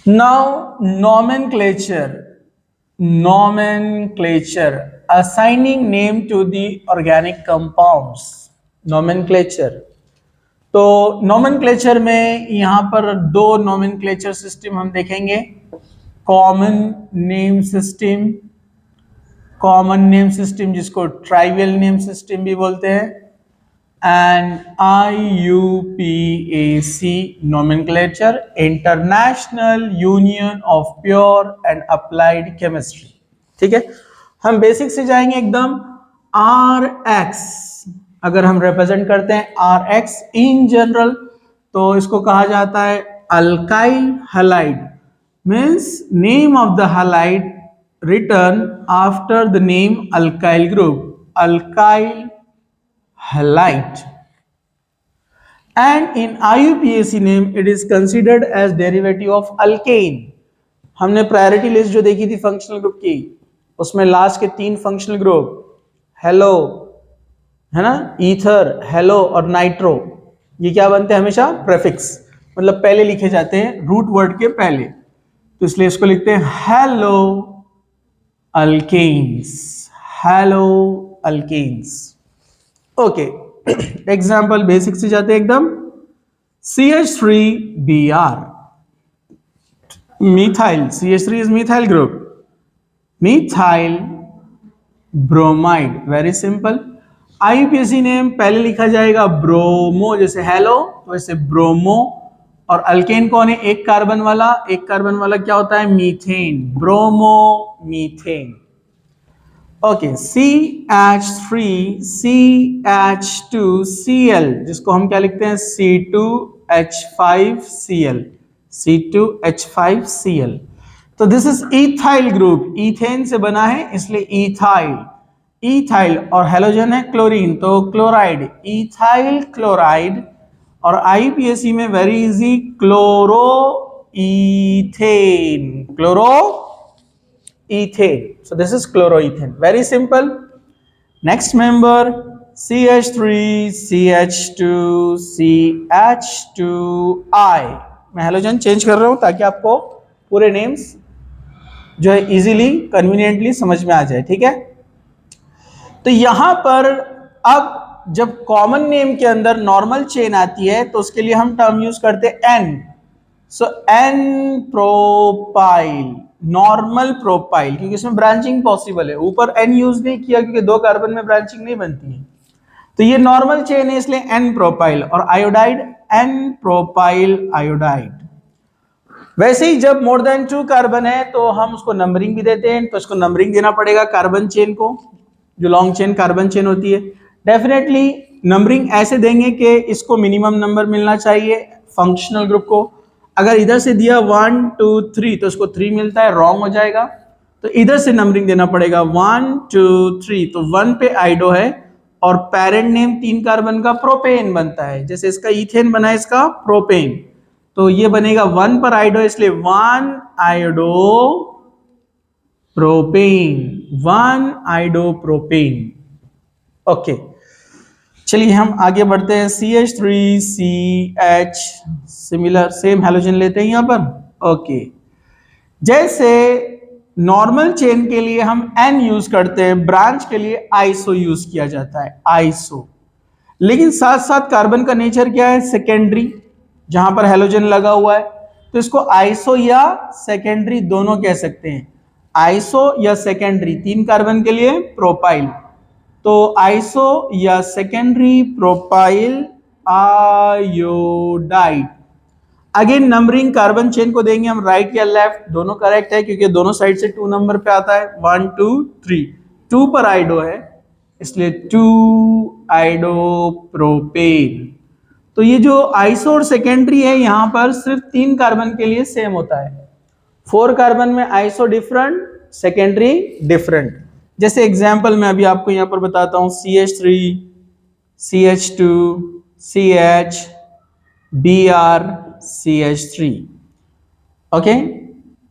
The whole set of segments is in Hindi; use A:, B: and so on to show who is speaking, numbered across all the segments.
A: Now, nomenclature, assigning name to the organic compounds. Nomenclature. तो nomenclature में यहाँ पर दो nomenclature system हम देखेंगे. कॉमन नेम सिस्टम जिसको ट्राइवियल नेम सिस्टम भी बोलते हैं, and IUPAC nomenclature, international union of pure and applied chemistry. ठीक है, हम बेसिक से जाएंगे एकदम. RX अगर हम रिप्रेजेंट करते हैं RX इन जनरल, तो इसको कहा जाता है alkyl halide. Means name of the halide written after the name alkyl group, alkyl halide. And in IUPAC name it is considered as derivative of alkane. हमने प्रायोरिटी लिस्ट जो देखी थी फंक्शनल ग्रुप की, उसमें लास्ट के 3 फंक्शनल ग्रुप हेलो है ना, ईथर, हेलो और नाइट्रो, ये क्या बनते हैं हमेशा प्रेफिक्स, मतलब पहले लिखे जाते हैं रूट वर्ड के पहले, तो इसलिए इसको लिखते हैं hello alkanes, hello alkanes. Okay, example basic से जाते हैं एकदम. CH3Br, methyl, CH3 is methyl group, methyl bromide, very simple. IUPAC name पहले लिखा जाएगा ब्रोमो, जैसे हेलो वैसे ब्रोमो, और अल्केन कौन है, एक कार्बन वाला क्या होता है, methane, bromo methane. Okay, CH3CH2Cl, जिसको हम क्या लिखते हैं, C2H5Cl. तो this is ethyl group, ethane से बना है इसलिए इथाइल, और हेलोजन है क्लोरीन, तो क्लोराइड, इथाइल क्लोराइड. और IUPAC में very easy, chloro ethane. So this is chloroethane, very simple. Next member, CH3CH2CH2I. मैं हेलोजन चेंज कर रहा हूं ताकि आपको पूरे नेम्स जो है इजीली कन्वीनियंटली समझ में आ जाए. ठीक है, तो यहां पर अब जब कॉमन नेम के अंदर नॉर्मल चेन आती है तो उसके लिए हम टर्म यूज करते हैं N. सो N प्रोपाइल, नॉर्मल प्रोपाइल, क्योंकि इसमें ब्रांचिंग पॉसिबल है. ऊपर N यूज नहीं किया क्योंकि 2 कार्बन में ब्रांचिंग नहीं बनती है, तो ये नॉर्मल चेन है इसलिए N प्रोपाइल. और आयोडाइड, N प्रोपाइल आयोडाइड. वैसे ही जब मोर देन 2 कार्बन है तो हम उसको नंबरिंग भी देते हैं, तो इसको नंबरिंग देना पड़ेगा कार्बन चेन को, जो लॉन्ग चेन कार्बन चेन होती है. डेफिनेटली नंबरिंग ऐसे देंगे कि इसको मिनिमम नंबर मिलना चाहिए फंक्शनल ग्रुप को. अगर इधर से दिया 1 2 3 तो इसको 3 मिलता है, रॉन्ग हो जाएगा, तो इधर से नंबरिंग देना पड़ेगा 1 2 3. तो 1 पे आइडो है और पेरेंट नेम 3 कार्बन का प्रोपेन बनता है, जैसे इसका ईथेन बना है, इसका प्रोपेन, तो ये बनेगा 1 पर आइडो, इसलिए 1 आइडो प्रोपेन. ओके, चलिए हम आगे बढ़ते हैं. CH3CH, सिमिलर सेम हेलोजन लेते हैं यहां पर. ओके, जैसे नॉर्मल चेन के लिए हम N यूज करते हैं, ब्रांच के लिए आइसो यूज किया जाता है, आइसो. लेकिन साथ साथ कार्बन का नेचर क्या है, सेकेंडरी, जहां पर हेलोजन लगा हुआ है, तो इसको आइसो या सेकेंडरी दोनों कह सकते हैं. आइसो या सेकेंडरी, 3 कार्बन के लिए प्रोपाइल, तो आइसो या secondary propyl iodide. Again numbering carbon chain को देंगे हम राइट या लेफ्ट, दोनों करेक्ट है क्योंकि दोनों साइड से 2 नंबर पे आता है. 1 2 3, 2 पर आइडो है इसलिए 2 आइडो प्रोपेन. तो ये जो आइसो और सेकेंडरी है यहां पर सिर्फ 3 कार्बन के लिए सेम होता है. 4 कार्बन में आइसो डिफरेंट, सेकेंडरी डिफरेंट. जैसे एग्जाम्पल मैं अभी आपको यहां पर बताता हूं, CH3 CH2 CH Br CH3. Okay,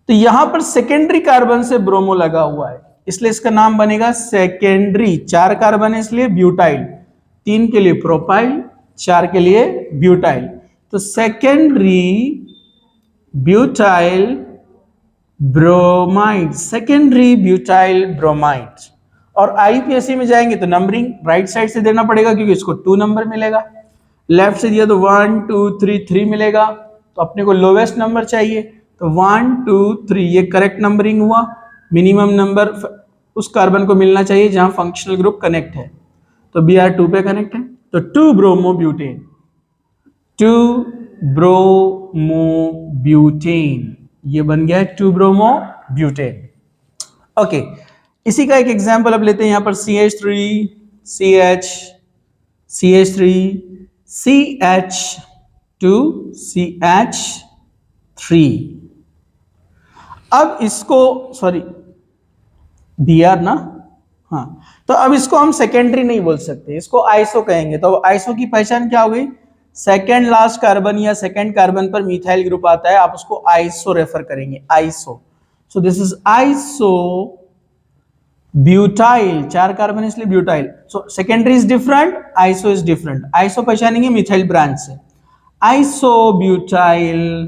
A: तो यहां पर सेकेंडरी कार्बन से ब्रोमो लगा हुआ है इसलिए इसका नाम बनेगा सेकेंडरी. 4 कार्बन है इसलिए ब्यूटाइल, 3 के लिए प्रोपाइल, 4 के लिए ब्यूटाइल. तो secondary butyl bromide, secondary butyl bromide. और आईपीएससी में जाएंगे तो नंबरिंग राइट साइड से देना पड़ेगा क्योंकि इसको 2 नंबर मिलेगा, लेफ्ट से दिया तो 1 2 3 3 मिलेगा, तो अपने को लोवेस्ट नंबर चाहिए, तो 1 2 3 ये करेक्ट नंबरिंग हुआ। मिनिमम नंबर उस कार्बन को मिलना चाहिए जहां फंक्शनल ग्रुप कनेक्ट है, तो Br2 पे कनेक्ट है, तो 2 ब्रोमोब्यूटेन, 2 ब्रोमोब्यूटेन, ये बन गया है 2 ब्रोमोब्यूटेन। ओके, इसी का एक एग्जांपल अब लेते हैं यहां पर CH3 CH CH3 CH2 CH3। अब इसको सॉरी Br ना, हाँ, तो अब इसको हम सेकेंडरी नहीं बोल सकते, इसको आइसो कहेंगे। तो आइसो की पहचान क्या हो गई? सेकेंड लास्ट कार्बन या सेकेंड कार्बन पर मिथाइल ग्रुप आता है, आप उसको आइसो रेफर करेंगे, iso. So this is iso butyl, 4 carbon इसलिए butyl. So secondary is different, iso is different. Iso पहचानेंगे मिथाइल ब्रांच से, आइसो ब्यूटाइल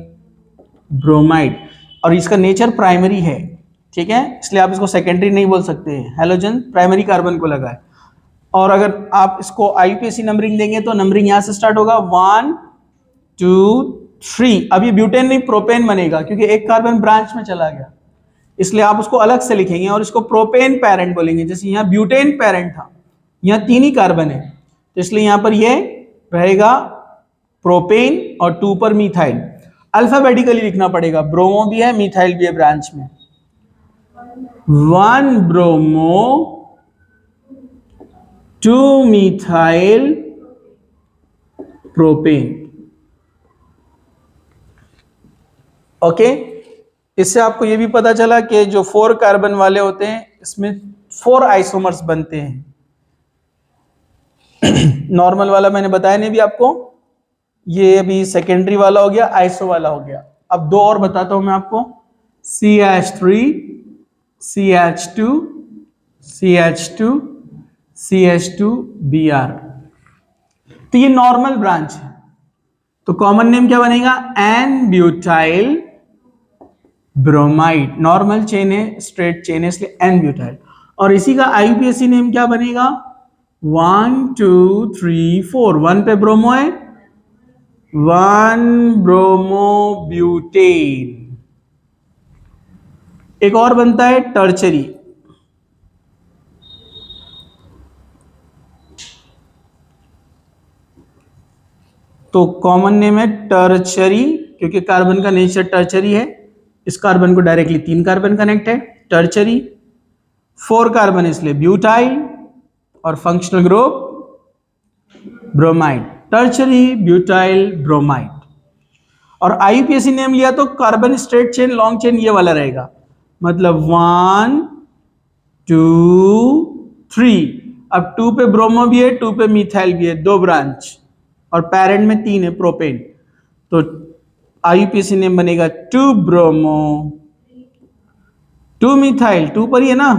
A: ब्रोमाइड, और इसका नेचर प्राइमरी है, ठीक है, इसलिए आप इसको सेकेंडरी नहीं बोल सकते, हेलोजन प्राइमरी कार्बन को लगा है। और अगर आप इसको आईपीएससी नंबरिंग देंगे तो नंबरिंग यहां से स्टार्ट होगा 1 2 3। अब ये ब्यूटेन नहीं प्रोपेन बनेगा क्योंकि एक कार्बन ब्रांच में चला गया, इसलिए आप उसको अलग से लिखेंगे और इसको प्रोपेन पैरेंट बोलेंगे। जैसे यहाँ ब्यूटेन पैरेंट था, यहाँ 3 ही कार्बन है, तो इसलिए यहां पर ये रहेगा प्रोपेन और 2 पर मिथाइल। अल्फाबेटिकली लिखना पड़ेगा, ब्रोमो भी है मिथाइल भी है ब्रांच में, 1 ब्रोमो 2 मिथाइल प्रोपेन। ओके, इससे आपको यह भी पता चला कि जो 4 कार्बन वाले होते हैं इसमें 4 आइसोमर्स बनते हैं। नॉर्मल वाला मैंने बताया नहीं भी आपको, ये अभी सेकेंडरी वाला हो गया, आइसो वाला हो गया। अब 2 और बताता हूं मैं आपको, CH3 CH2 CH2 CH2 Br। तो ये नॉर्मल ब्रांच है, तो कॉमन नेम क्या बनेगा? N butyl bromide. Normal chain है, स्ट्रेट चेन है, इसलिए एन ब्यूटाइल। और इसी का आईपीएससी नेम क्या बनेगा? 1 2 3 4, 1 पे ब्रोमो है, 1 ब्रोमोब्यूटेन। एक और बनता है टर्चरी, तो कॉमन नेम है टर्चरी क्योंकि कार्बन का नेचर टर्चरी है। इस कार्बन को डायरेक्टली 3 कार्बन कनेक्ट है, टर्चरी। 4 कार्बन इसलिए ब्यूटाइल और functional group bromide, tertiary butyl bromide. और आईपीएससी नेम लिया तो carbon straight chain long chain ये वाला रहेगा, मतलब 1 2 3। अब 2 पे ब्रोमो भी है, 2 पे मिथाइल भी है, 2 ब्रांच, और पैरेंट में 3 है प्रोपेन, तो आईपीएससी नेम बनेगा 2 ब्रोमो 2 मिथाइल, 2 पर ही है ना,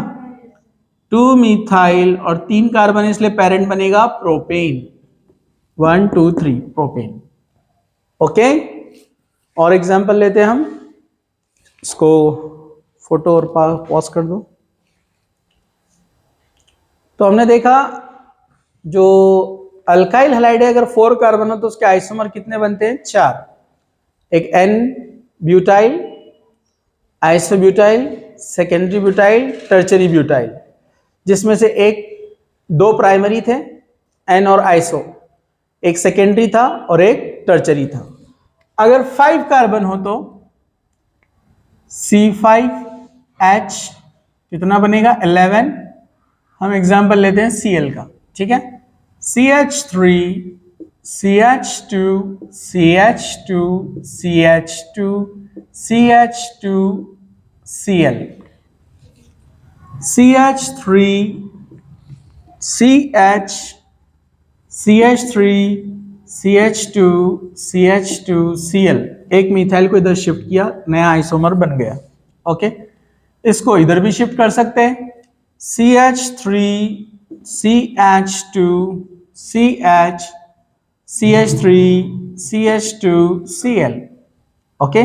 A: 2 मिथाइल और 3 कार्बन इसलिए पैरेंट बनेगा प्रोपेन, 1 2 3 प्रोपेन। ओके, और एग्जांपल लेते हैं हम, इसको फोटो और पॉज कर दो। तो हमने देखा जो अल्काइल हैलाइड है अगर 4 कार्बन हो तो उसके आइसोमर कितने बनते हैं? 4। एक n butyl, isobutyl, secondary butyl, tertiary butyl, जिसमें से एक 2 प्राइमरी थे एन और आइसो, एक सेकेंडरी था और एक टर्चरी था। अगर 5 कार्बन हो तो C5H कितना बनेगा? 11। हम एग्जांपल लेते हैं Cl का, ठीक है, CH3 CH2 CH2 CH2 CH2 Cl, CH3 CH CH3 CH2 CH2 Cl, एक मिथाइल को इधर शिफ्ट किया, नया आइसोमर बन गया। ओके, इसको इधर भी शिफ्ट कर सकते हैं, CH3 CH2 CH CH3 CH2 Cl। Okay,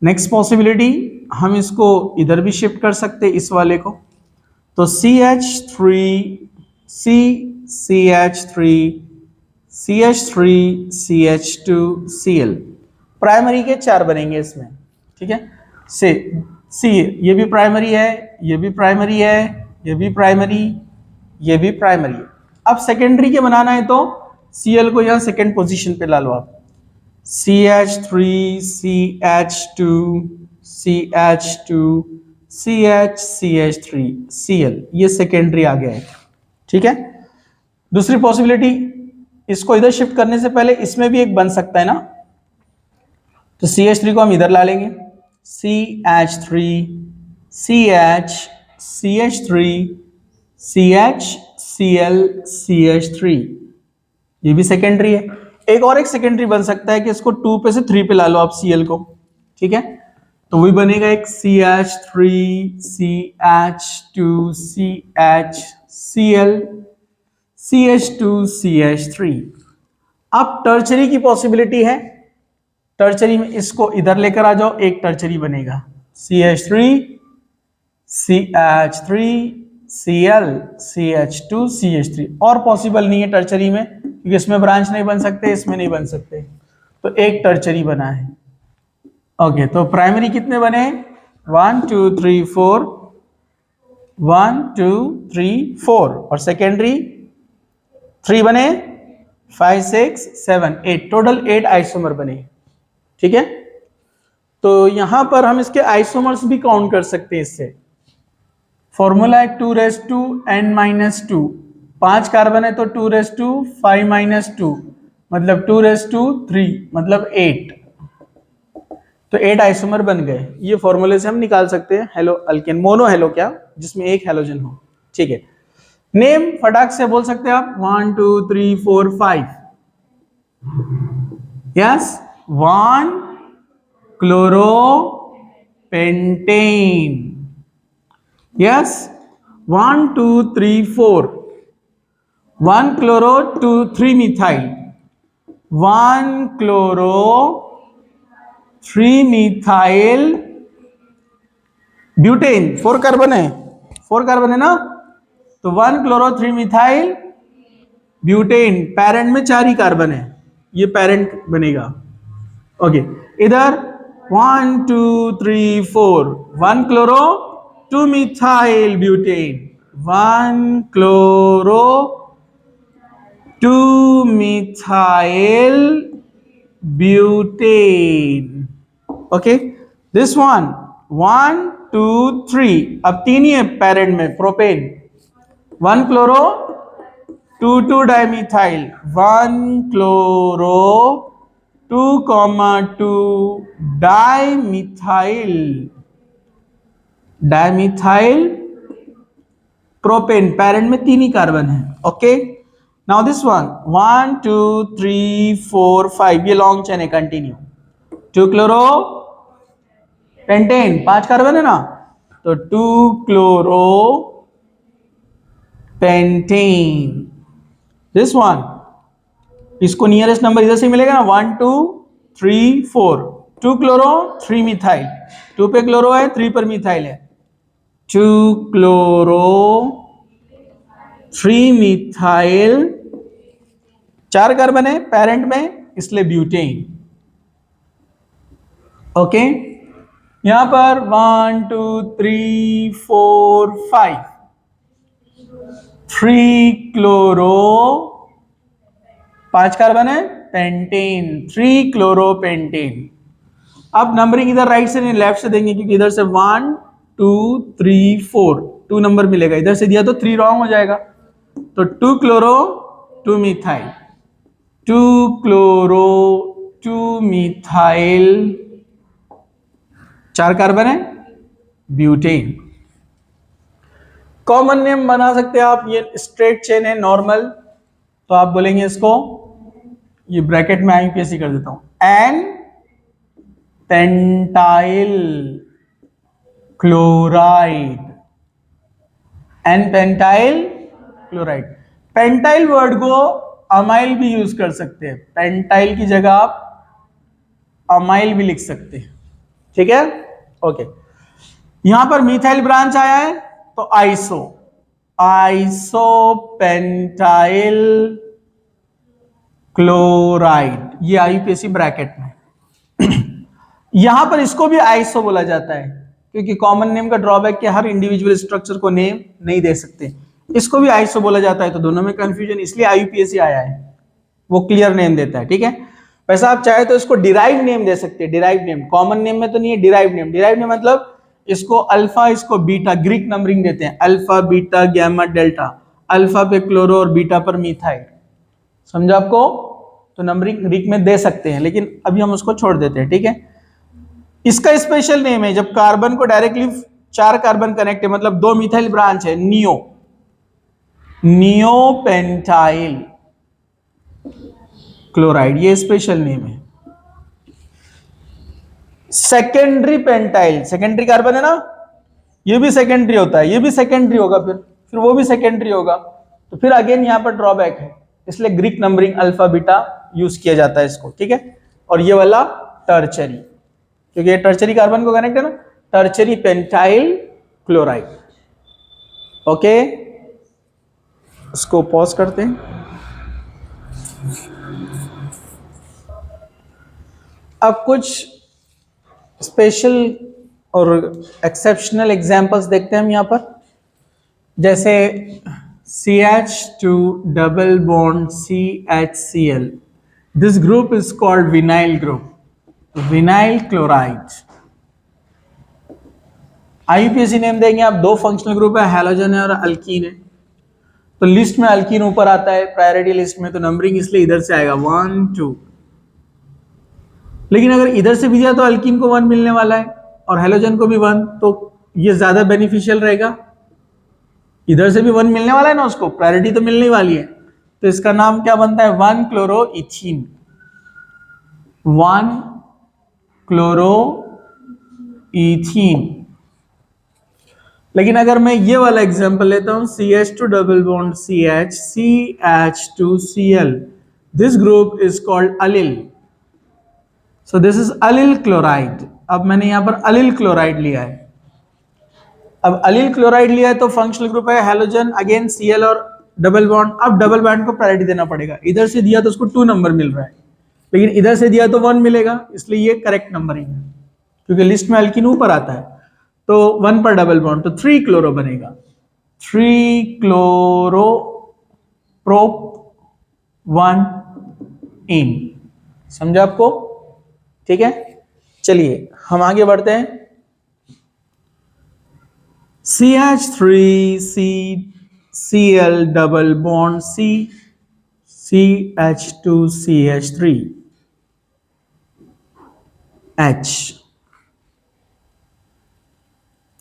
A: next possibility हम इसको इधर भी शिफ्ट कर सकते हैं इस वाले को, तो CH3 C CH3 CH3 CH2 Cl, primary के 4 बनेंगे इसमें, ठीक है। से सी ये भी प्राइमरी है, ये भी प्राइमरी है, ये भी प्राइमरी, ये भी प्राइमरी है। अब सेकेंडरी के बनाना है तो Cl को यहाँ सेकेंड पोजीशन पे ला लो आप, CH3 CH2 CH2 CH CH3 Cl, ये सेकेंडरी आ गया है, ठीक है। दूसरी पॉसिबिलिटी, इसको इधर शिफ्ट करने से पहले इसमें भी एक बन सकता है ना, तो CH3 को हम इधर ला लेंगे, CH3 CH CH3 CH Cl CH3, ये भी सेकेंडरी है। एक और एक सेकेंडरी बन सकता है कि इसको 2 पे से 3 पे ला लो आप Cl को, ठीक है, तो वही बनेगा एक CH3 CH2 CH Cl CH2 CH3। अब टर्चरी की पॉसिबिलिटी है, टर्चरी में इसको इधर लेकर आ जाओ, एक टर्चरी बनेगा CH3 CH3 Cl CH2 CH3, और पॉसिबल नहीं है टर्चरी में क्योंकि इसमें ब्रांच नहीं बन सकते, इसमें नहीं बन सकते, तो एक टर्चरी बना है। ओके, तो प्राइमरी कितने बने, 1 2 3 4, 1 2 3 4, और सेकेंडरी 3 बने, 5 6 7 8, टोटल 8 आइसोमर बने, ठीक है। तो यहां पर हम इसके आइसोमर्स भी काउंट कर सकते हैं इससे। फॉर्मूला है 2n-2, 5 कार्बन है तो 2 5 - 2 मतलब 2 3 मतलब 8, तो 8 आइसोमर बन गए। ये फॉर्मूले से हम निकाल सकते हैं हेलो अल्केन, मोनो हेलो क्या, जिसमें एक हेलोजन हो, ठीक है। नेम फटाक से बोल सकते हैं आप, 1 2 3 4 5, yes, 1 chloropentane, yes, 1 2 3 4, 1 chloro 2 3 methyl, 1 chloro 3 methyl butane, 4 carbon है, 4 कार्बन है ना, तो 1 क्लोरो 3 मिथाइल ब्यूटेन, पेरेंट में 4 ही कार्बन है, ये पेरेंट बनेगा। ओके, इधर 1 2 3 4, 1 chloro 2 methyl butane, 1 chloro 2 methyl butane, okay. This one 1 2 3, अब 3 ही है पेरेंट में, propane, 1 chloro 2 2 dimethyl, 1 chloro 2 2 dimethyl, dimethyl propane, parent में 3 ही कार्बन है, ओके। नाउ दिस वन 1 2 3 4 5, ये लॉन्ग चेन है, कंटिन्यू, 2 क्लोरो पेंटेन, 5 कार्बन है ना, तो 2 क्लोरो पेंटेन, दिस वन, इसको नियरेस्ट नंबर इधर से मिलेगा ना, 1 2 3 4, 2 क्लोरो 3 मिथाइल, 2 पे क्लोरो है, 3 पर मिथाइल है, 2 क्लोरो 3 मिथाइल, 4 कार्बन है पेरेंट में, इसलिए ब्यूटेन, ओके। यहां पर 1 2 3 4 5, 3 क्लोरो, 5 कार्बन है, पेंटेन, 3 क्लोरोपेंटेन। अब नंबरिंग इधर राइट से नहीं लेफ्ट से देंगे क्योंकि इधर से 1 2 3 4, 2 नंबर मिलेगा, इधर से दिया तो 3 रॉन्ग हो जाएगा, तो 2 chloro 2 methyl, 2 chloro 2 methyl, 4 carbon है, ब्यूटेन। कॉमन नेम बना सकते हैं आप, ये स्ट्रेट चेन है नॉर्मल, तो आप बोलेंगे इसको, ये ब्रैकेट में आईपीएससी कर देता हूं, n pentyl chloride, n pentyl chloride. Pentyl word को अमाइल भी यूज कर सकते हैं, पेंटाइल की जगह आप अमाइल भी लिख सकते हैं, ठीक है, ओके। यहां पर मिथाइल ब्रांच आया है तो आइसोपेंटाइल क्लोराइड, ये आईयूपीएसी ब्रैकेट में। यहां पर इसको भी आइसो बोला जाता है, क्योंकि कॉमन नेम का ड्रॉबैक के हर इंडिविजुअल स्ट्रक्चर को नेम नहीं दे सकते, इसको भी आइसो बोला जाता है, तो दोनों में कंफ्यूजन, इसलिए आईयूपीएसी आया है, वो क्लियर नेम देता है, ठीक है। वैसे आप चाहे तो इसको डिराइव नेम दे सकते हैं, डिराइव नेम, कॉमन नेम में तो नहीं है, डिराइव नेम। डिराइव नेम मतलब इसको अल्फा, इसको बीटा, ग्रीक नंबरिंग देते हैं, alpha beta gamma delta, alpha पे क्लोरो और बीटा पर मिथाइल, समझा आपको? तो नंबरिंग ग्रीक में दे सकते हैं, लेकिन अभी हम उसको छोड़ देते हैं, ठीक है। इसका स्पेशल नेम है जब कार्बन को डायरेक्टली 4 कार्बन कनेक्ट है, मतलब 2 मिथाइल ब्रांच है, नियोपेंटाइल क्लोराइड, ये स्पेशल नेम है। सेकेंडरी पेंटाइल, सेकेंडरी कार्बन है ना, ये भी सेकेंडरी होता है, ये भी सेकेंडरी होगा, फिर वो भी सेकेंडरी होगा, तो फिर अगेन यहां पर ड्रॉबैक है, इसलिए Greek numbering alpha beta use किया जाता है इसको, ठीक है। और ये वाला टर्चरी, क्योंकि ये टर्चरी कार्बन को कनेक्ट है ना, टर्चरी पेंटाइल क्लोराइड। ओके, इसको पॉज करते हैं। अब कुछ स्पेशल और एक्सेप्शनल एग्जांपल्स देखते हैं हम यहां पर, जैसे CH2 double bond CHCl, this group is called vinyl group, vinyl chloride. IUPAC name देंगे आप, 2 फंक्शनल ग्रुप है, हैलोजन है और अल्कीन है, तो लिस्ट में अल्कीन ऊपर आता है प्रायोरिटी लिस्ट में, तो नंबरिंग इसलिए इधर से आएगा 1 2। लेकिन अगर इधर से भी दिया तो अल्कीन को 1 मिलने वाला है और हैलोजन को भी 1, तो ये ज्यादा बेनिफिशियल रहेगा, इधर से भी 1 मिलने वाला है ना, उसको प्रायोरिटी तो मिलने वाली है, तो इसका नाम क्या बनता है, 1 क्लोरो इथीन, 1 क्लोरो इथीन। लेकिन अगर मैं ये वाला एग्जांपल लेता हूं, CH2 double bond CH CH2Cl, this group is called अलिल, so this is अलिल chloride. अब मैंने यहां पर अलिल क्लोराइड लिया है, अब अलिल क्लोराइड लिया है तो फंक्शनल ग्रुप है हैलोजन, अगेन Cl और डबल बॉन्ड। अब डबल बॉन्ड को प्रायोरिटी देना पड़ेगा, इधर से दिया तो उसको 2 नंबर मिल रहा है, लेकिन इधर से दिया तो 1 मिलेगा, इसलिए ये करेक्ट नंबरिंग है, क्योंकि लिस्ट में अल्कीन ऊपर आता है, तो 1 पर डबल बॉन्ड, तो 3 क्लोरो बनेगा, 3 क्लोरो प्रोप 1 इन, समझा आपको? ठीक है, चलिए हम आगे बढ़ते हैं। CH3Cl double bond C CH2CH3H,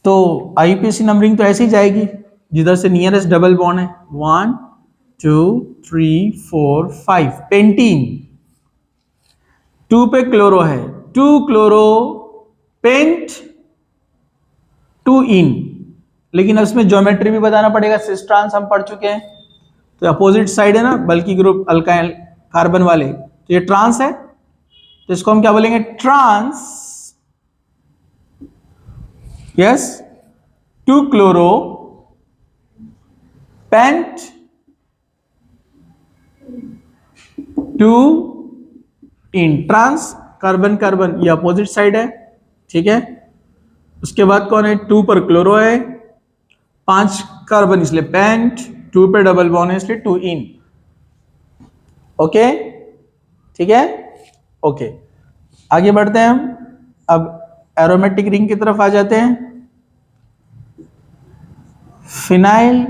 A: तो आईयूपीएसी नंबरिंग तो ऐसे ही जाएगी, जिधर से नियरेस्ट डबल बॉन्ड है, 1 2 3 4 5, पेंटीन, 2 पे क्लोरो है, 2 क्लोरो पेंट 2 इन, लेकिन उसमें ज्योमेट्री भी बताना पड़ेगा, सिस ट्रांस हम पढ़ चुके हैं, तो अपोजिट साइड है ना, बल्कि ग्रुप अल्काइल कार्बन वाले, तो ये ट्रांस है, तो इसको हम क्या बोलेंगे, ट्रांस, यस, 2 क्लोरो पेंट 2 इन, ट्रांस, कार्बन कार्बन ये अपोजिट साइड है, ठीक है। उसके बाद कौन है, 2 पर क्लोरो है, 5 कार्बन इसलिए पेंट, 2 पे डबल बॉन्ड है इसलिए 2 इन, ओके, ठीक है, ओके। आगे बढ़ते हैं हम, अब एरोमेटिक रिंग की तरफ आ जाते हैं। Phenyl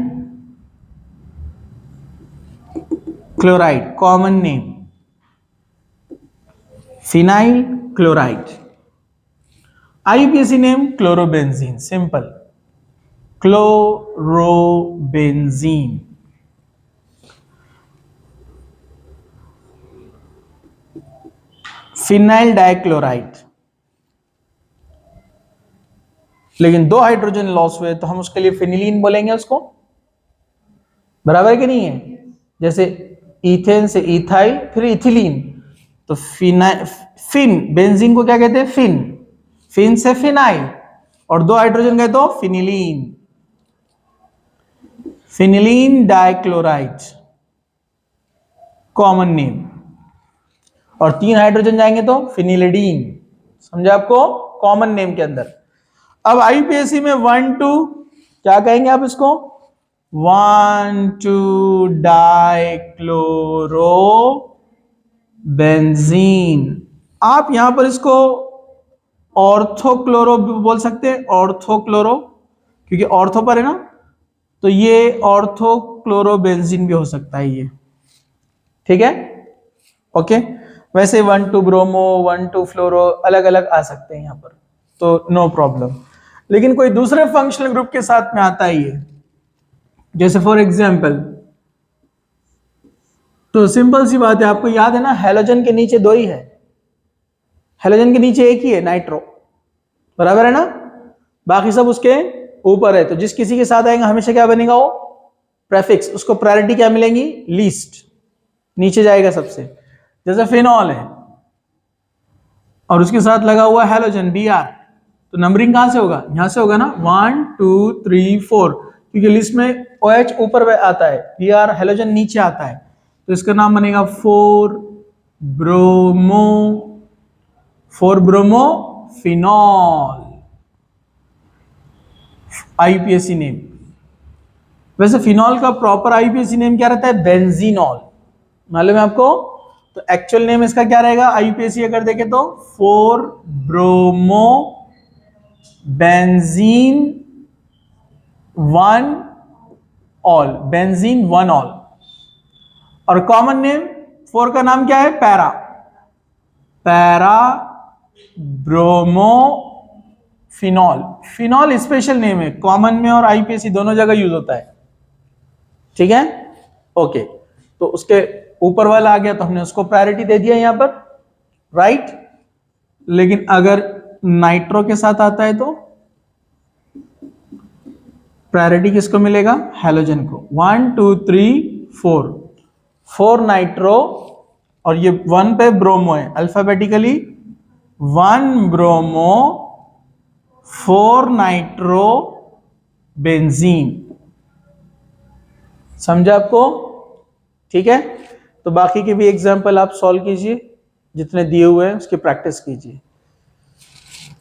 A: chloride, common name phenyl chloride, IUPAC name chlorobenzene, simple chlorobenzene. Phenyl dichloride, लेकिन 2 हाइड्रोजन लॉस हुए तो हम उसके लिए फिनिलीन बोलेंगे उसको, बराबर कि नहीं है, जैसे इथेन से इथाइल फिर इथिलीन, तो फिन बेंजीन को क्या कहते हैं, फिन, फिन से फिनाइल, और 2 हाइड्रोजन गए तो फिनिलीन, फिनिलीन डाइक्लोराइड कॉमन नेम। और 3 हाइड्रोजन जाएंगे तो फिनिलिडीन, समझे आपको, कॉमन नेम के अंदर। अब आईपीएसी में 1,2 क्या कहेंगे आप इसको, 1,2 डाइक्लोरो बेंजीन। आप यहां पर इसको ऑर्थोक्लोरो भी बोल सकते हैं, ऑर्थोक्लोरो, क्योंकि ऑर्थो पर है ना, तो ये ऑर्थोक्लोरो बेंजीन भी हो सकता है ये, ठीक है, ओके। वैसे 1,2 ब्रोमो, 1,2 फ्लोरो अलग अलग आ सकते हैं यहां पर, तो नो प्रॉब्लम। लेकिन कोई दूसरे फंक्शनल ग्रुप के साथ में आता ही है, जैसे फॉर एग्जांपल, तो सिंपल सी बात है, आपको याद है ना, हैलोजन के नीचे 2 ही है, हैलोजन के नीचे एक ही है, नाइट्रो, बराबर है ना, बाकी सब उसके ऊपर है। तो जिस किसी के साथ आएगा हमेशा क्या बनेगा, वो प्रेफिक्स, उसको प्रायोरिटी क्या मिलेंगी, लीस्ट, नीचे जाएगा सबसे। जैसे फिनॉल है और उसके साथ लगा हुआ हैलोजन Br, तो नंबरिंग कहां से होगा, यहां से होगा ना, 1 2 3 4, क्योंकि लिस्ट में OH ऊपर आता है, Br हैलोजन नीचे आता है, तो इसका नाम बनेगा 4 ब्रोमो फिनॉल, आईपीएसी नेम। वैसे फिनॉल का प्रॉपर आईपीएसी नेम क्या रहता है, बेंजीनॉल, मालूम है आपको। तो एक्चुअल नेम इसका क्या रहेगा आईपीएसी अगर देखें तो, 4 bromo benzene 1 all, benzene 1 all. और कॉमन नेम 4 का नाम क्या है, para bromo phenol. Phenol special name है, कॉमन में और आईपीएसी दोनों जगह यूज होता है, ठीक है, ओके। तो उसके ऊपर वाला आ गया तो हमने उसको प्रायोरिटी दे दिया यहां पर, राइट। लेकिन अगर नाइट्रो के साथ आता है तो प्रायोरिटी किसको मिलेगा, हैलोजन को। 1 2 3 4 नाइट्रो, और ये 1 पे ब्रोमो है, अल्फाबेटिकली 1 ब्रोमो 4 नाइट्रो बेंजीन, समझा आपको, ठीक है। तो बाकी के भी एग्जांपल आप सॉल्व कीजिए, जितने दिए हुए हैं उसकी प्रैक्टिस कीजिए।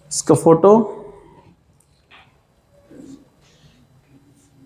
A: इसका फोटो